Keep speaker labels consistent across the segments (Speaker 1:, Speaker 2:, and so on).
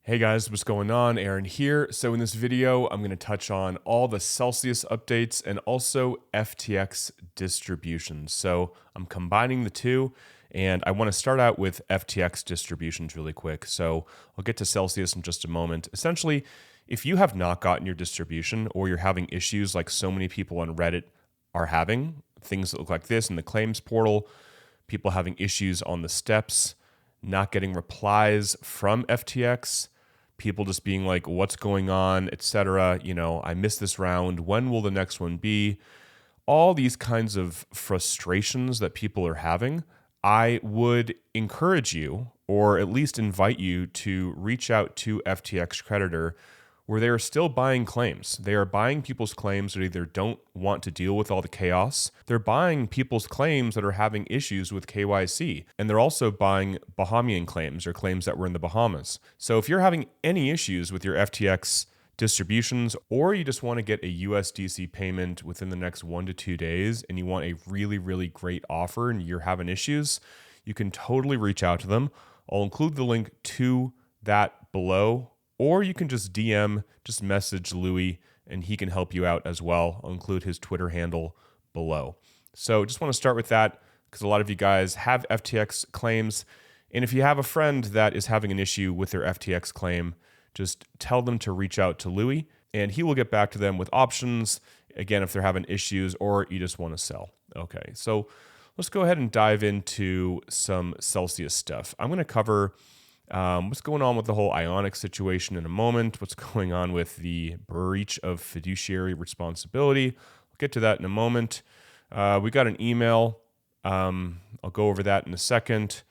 Speaker 1: Hey guys, what's going on? Aaron here. So in this video, I'm going to touch on all the Celsius updates and also FTX distributions. So I'm combining the two, and I want to start out with FTX distributions really quick. So I'll get to Celsius in just a moment. Essentially, if you have not gotten your distribution or you're having issues like so many people on Reddit are having, things that look like this in the claims portal, people having issues on the steps, not getting replies from FTX, people just being like, what's going on, etc. I missed this round. When will the next one be? All these kinds of frustrations that people are having, I would encourage you, or at least invite you, to reach out to FTX Creditor, where they are still buying claims. They are buying people's claims that either don't want to deal with all the chaos. They're buying people's claims that are having issues with KYC. And they're also buying Bahamian claims, or claims that were in the Bahamas. So if you're having any issues with your FTX distributions, or you just want to get a USDC payment within the next 1 to 2 days, and you want a really, really great offer and you're having issues, you can totally reach out to them. I'll include the link to that below, or you can just just message Louis and he can help you out as well. I'll include his Twitter handle below. So just want to start with that because a lot of you guys have FTX claims. And if you have a friend that is having an issue with their FTX claim, just tell them to reach out to Louis and he will get back to them with options. Again, if they're having issues or you just want to sell. Okay, so let's go ahead and dive into some Celsius stuff. I'm going to cover what's going on with the whole Ionic situation in a moment, what's going on with the breach of fiduciary responsibility. We'll get to that in a moment. We got an email. I'll go over that in a second.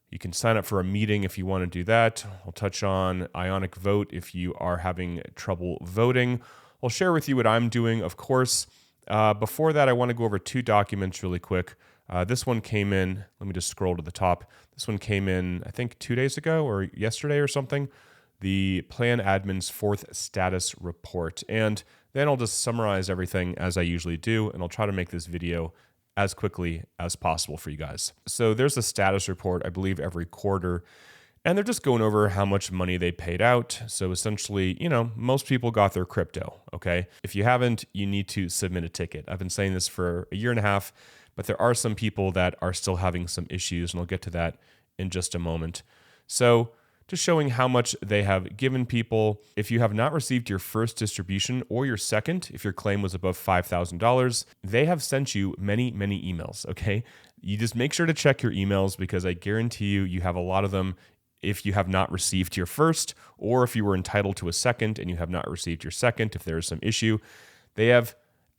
Speaker 1: You can sign up for a meeting if you want to do that. I'll touch on Ionic Vote if you are having trouble voting. I'll share with you what I'm doing, of course. Before that, I want to go over 2 documents really quick. This one came in, let me just scroll to the top. This one came in, I think 2 days ago or yesterday or something, the plan admin's 4th status report. And then I'll just summarize everything as I usually do, and I'll try to make this video as quickly as possible for you guys. So there's a status report, I believe, every quarter, and they're just going over how much money they paid out. So essentially, most people got their crypto, okay? If you haven't, you need to submit a ticket. I've been saying this for a year and a half, but there are some people that are still having some issues, and I'll get to that in just a moment. So just showing how much they have given people. If you have not received your first distribution or your second, if your claim was above $5,000, they have sent you many, many emails, okay? You just make sure to check your emails because I guarantee you have a lot of them if you have not received your first, or if you were entitled to a second and you have not received your second, if there is some issue. They have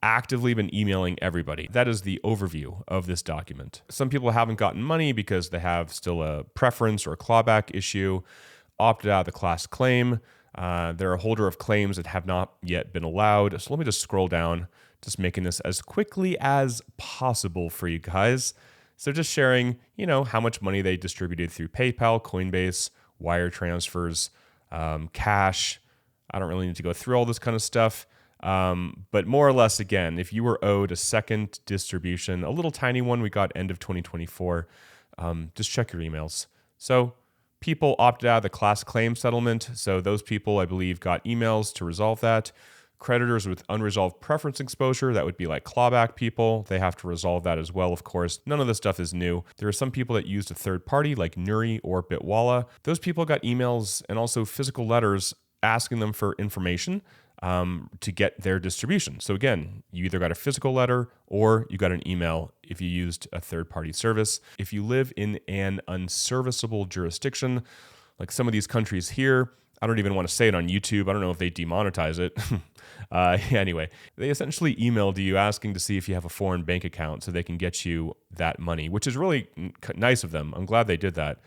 Speaker 1: actively been emailing everybody. That is the overview of this document. Some people haven't gotten money because they have still a preference or a clawback issue, opted out of the class claim. They're a holder of claims that have not yet been allowed. So let me just scroll down, just making this as quickly as possible for you guys. So just sharing, how much money they distributed through PayPal, Coinbase, wire transfers, cash. I don't really need to go through all this kind of stuff. But more or less, again, if you were owed a second distribution, a little tiny one we got end of 2024, just check your emails. So people opted out of the class claim settlement. So those people, I believe, got emails to resolve that. Creditors with unresolved preference exposure, that would be like clawback people. They have to resolve that as well, of course. None of this stuff is new. There are some people that used a third party like Nuri or Bitwala. Those people got emails and also physical letters asking them for information to get their distribution. So again, you either got a physical letter or you got an email if you used a third-party service. If you live in an unserviceable jurisdiction, like some of these countries here, I don't even want to say it on YouTube. I don't know if they demonetize it. Anyway, they essentially emailed you asking to see if you have a foreign bank account so they can get you that money, which is really nice of them. I'm glad they did that.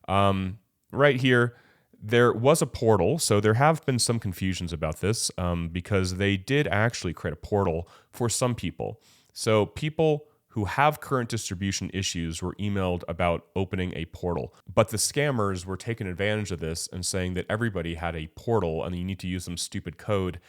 Speaker 1: Right here, there was a portal, so there have been some confusions about this because they did actually create a portal for some people. So people who have current distribution issues were emailed about opening a portal. But the scammers were taking advantage of this and saying that everybody had a portal and you need to use some stupid code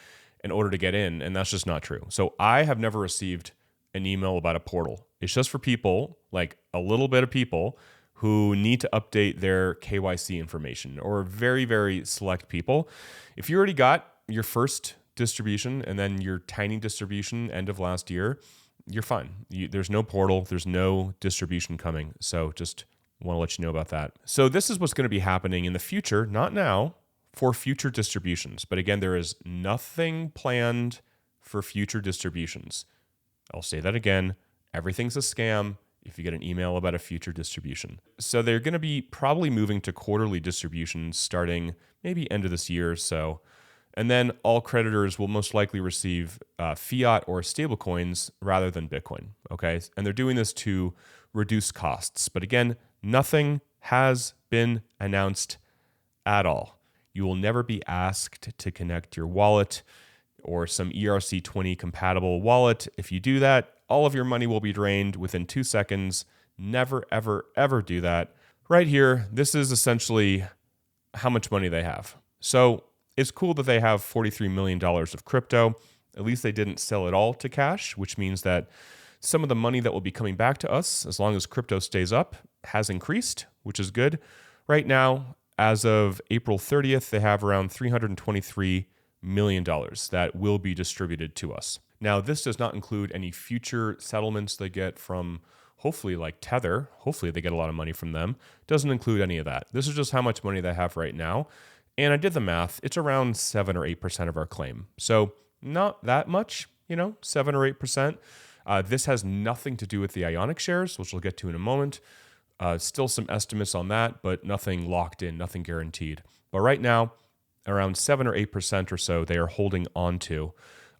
Speaker 1: in order to get in, and that's just not true. So I have never received an email about a portal. It's just for people, like a little bit of people, who need to update their KYC information, or very, very select people. If you already got your first distribution and then your tiny distribution end of last year, you're fine. There's no portal, there's no distribution coming. So just want to let you know about that. So this is what's going to be happening in the future, not now, for future distributions. But again, there is nothing planned for future distributions. I'll say that again. Everything's a scam if you get an email about a future distribution. So they're going to be probably moving to quarterly distributions starting maybe end of this year or so. And then all creditors will most likely receive fiat or stablecoins rather than Bitcoin. Okay. And they're doing this to reduce costs. But again, nothing has been announced at all. You will never be asked to connect your wallet or some ERC20 compatible wallet. If you do that, all of your money will be drained within 2 seconds. Never, ever, ever do that. Right here, this is essentially how much money they have. So it's cool that they have $43 million of crypto. At least they didn't sell it all to cash, which means that some of the money that will be coming back to us, as long as crypto stays up, has increased, which is good. Right now, as of April 30th, they have around $323 million that will be distributed to us. Now, this does not include any future settlements they get from, hopefully, like Tether. Hopefully, they get a lot of money from them. Doesn't include any of that. This is just how much money they have right now. And I did the math. It's around 7 or 8% of our claim. So not that much, 7 or 8%. This has nothing to do with the Ionic shares, which we'll get to in a moment. Still some estimates on that, but nothing locked in, nothing guaranteed. But right now, around 7 or 8% or so they are holding on to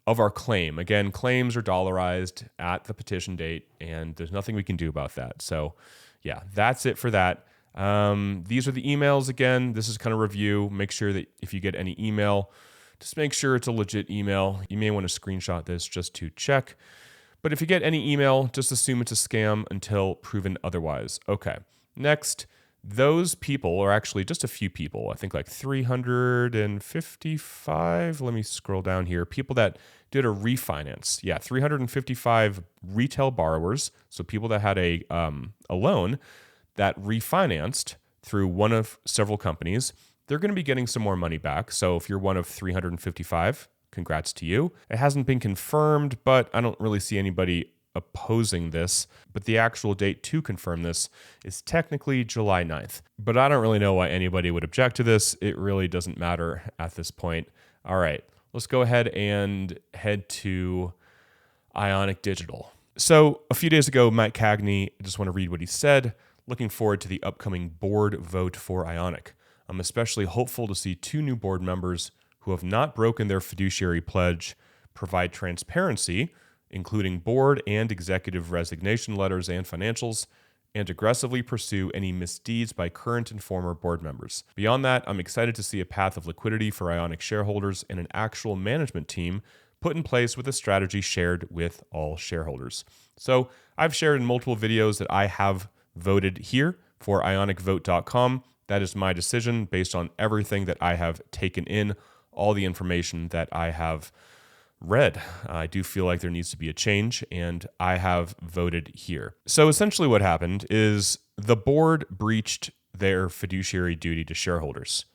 Speaker 1: of our claim. Again, claims are dollarized at the petition date, and there's nothing we can do about that. So yeah, that's it for that. These are the emails. Again, this is kind of review. Make sure that if you get any email, just make sure it's a legit email. You may want to screenshot this just to check. But if you get any email, just assume it's a scam until proven otherwise. Okay. Next, those people, or actually just a few people, I think like 355, let me scroll down here, people that did a refinance. Yeah, 355 retail borrowers, so people that had a loan that refinanced through one of several companies, they're going to be getting some more money back. So if you're one of 355, congrats to you. It hasn't been confirmed, but I don't really see anybody opposing this. But the actual date to confirm this is technically July 9th. But I don't really know why anybody would object to this. It really doesn't matter at this point. All right, let's go ahead and head to Ionic Digital. So a few days ago, Matt Cagney, I just want to read what he said. Looking forward to the upcoming board vote for Ionic. I'm especially hopeful to see 2 new board members who have not broken their fiduciary pledge provide transparency, including board and executive resignation letters and financials, and aggressively pursue any misdeeds by current and former board members. Beyond that, I'm excited to see a path of liquidity for Ionic shareholders and an actual management team put in place with a strategy shared with all shareholders. So I've shared in multiple videos that I have voted here for ionicvote.com. That is my decision based on everything that I have taken in, all the information that I have read. I do feel like there needs to be a change, and I have voted here. So essentially what happened is the board breached their fiduciary duty to shareholders,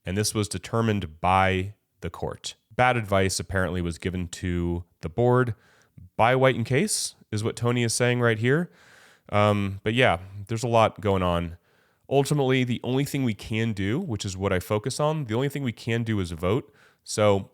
Speaker 1: and this was determined by the court. Bad advice apparently was given to the board by White and Case, is what Tony is saying right here. But yeah, there's a lot going on. Ultimately, the only thing we can do, which is what I focus on, the only thing we can do is vote. So,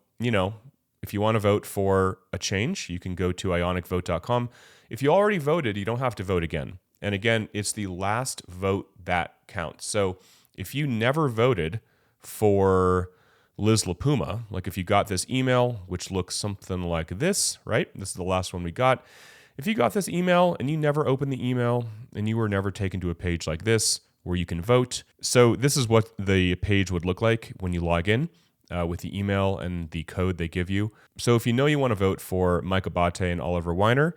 Speaker 1: if you want to vote for a change, you can go to ionicvote.com. If you already voted, you don't have to vote again. And again, it's the last vote that counts. So if you never voted for Liz LaPuma, like if you got this email, which looks something like this, right? This is the last one we got. If you got this email and you never opened the email and you were never taken to a page like this where you can vote. So this is what the page would look like when you log in. With the email and the code they give you. So if you know you want to vote for Mike Abate and Oliver Weiner,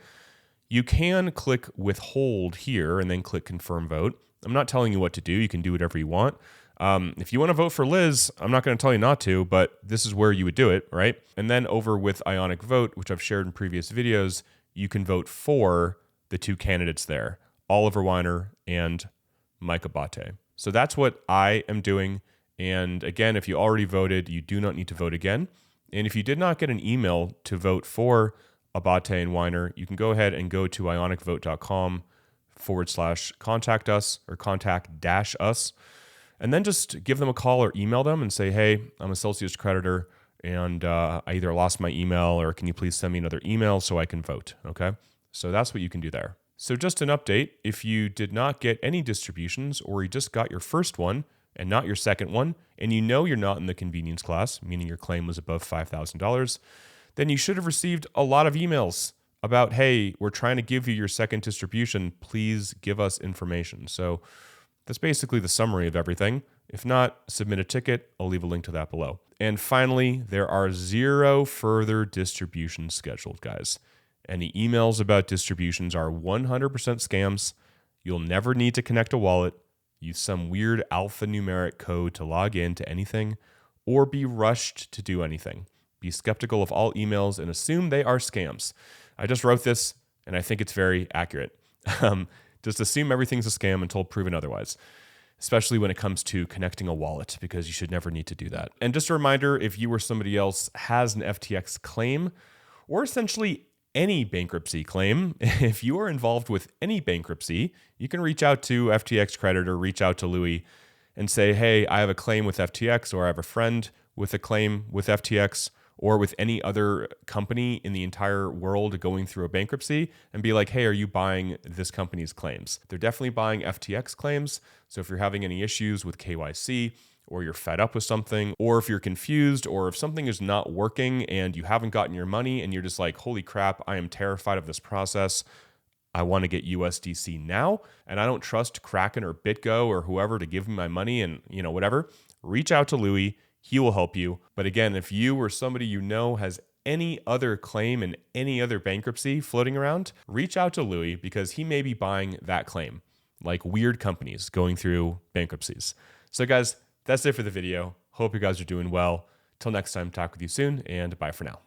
Speaker 1: you can click withhold here and then click confirm vote. I'm not telling you what to do. You can do whatever you want. If you want to vote for Liz, I'm not going to tell you not to, but this is where you would do it, right? And then over with Ionic Vote, which I've shared in previous videos, you can vote for the 2 candidates there, Oliver Weiner and Mike Abate. So that's what I am doing. And again, if you already voted, you do not need to vote again. And if you did not get an email to vote for Abate and Weiner, you can go ahead and go to ionicvote.com/contact us or contact dash us. And then just give them a call or email them and say, hey, I'm a Celsius creditor and I either lost my email or can you please send me another email so I can vote, okay? So that's what you can do there. So just an update, if you did not get any distributions or you just got your first one and not your second one, and you know you're not in the convenience class, meaning your claim was above $5,000, then you should have received a lot of emails about, hey, we're trying to give you your second distribution. Please give us information. So that's basically the summary of everything. If not, submit a ticket. I'll leave a link to that below. And finally, there are 0 further distributions scheduled, guys. Any emails about distributions are 100% scams. You'll never need to connect a wallet, use some weird alphanumeric code to log in to anything, or be rushed to do anything. Be skeptical of all emails and assume they are scams. I just wrote this, and I think it's very accurate. Just assume everything's a scam until proven otherwise, especially when it comes to connecting a wallet, because you should never need to do that. And just a reminder, if you or somebody else has an FTX claim, or essentially any bankruptcy claim, if you are involved with any bankruptcy, you can reach out to FTX creditor, reach out to Louis and say, hey, I have a claim with FTX, or I have a friend with a claim with FTX, or with any other company in the entire world going through a bankruptcy, and be like, hey, are you buying this company's claims? They're definitely buying FTX claims. So if you're having any issues with KYC, or you're fed up with something, or if you're confused, or if something is not working and you haven't gotten your money and you're just like, holy crap, I am terrified of this process. I want to get USDC now, and I don't trust Kraken or BitGo or whoever to give me my money and, whatever. Reach out to Louis. He will help you. But again, if you or somebody you know has any other claim in any other bankruptcy floating around, reach out to Louis, because he may be buying that claim, like weird companies going through bankruptcies. So guys, that's it for the video. Hope you guys are doing well. Till next time, talk with you soon, and bye for now.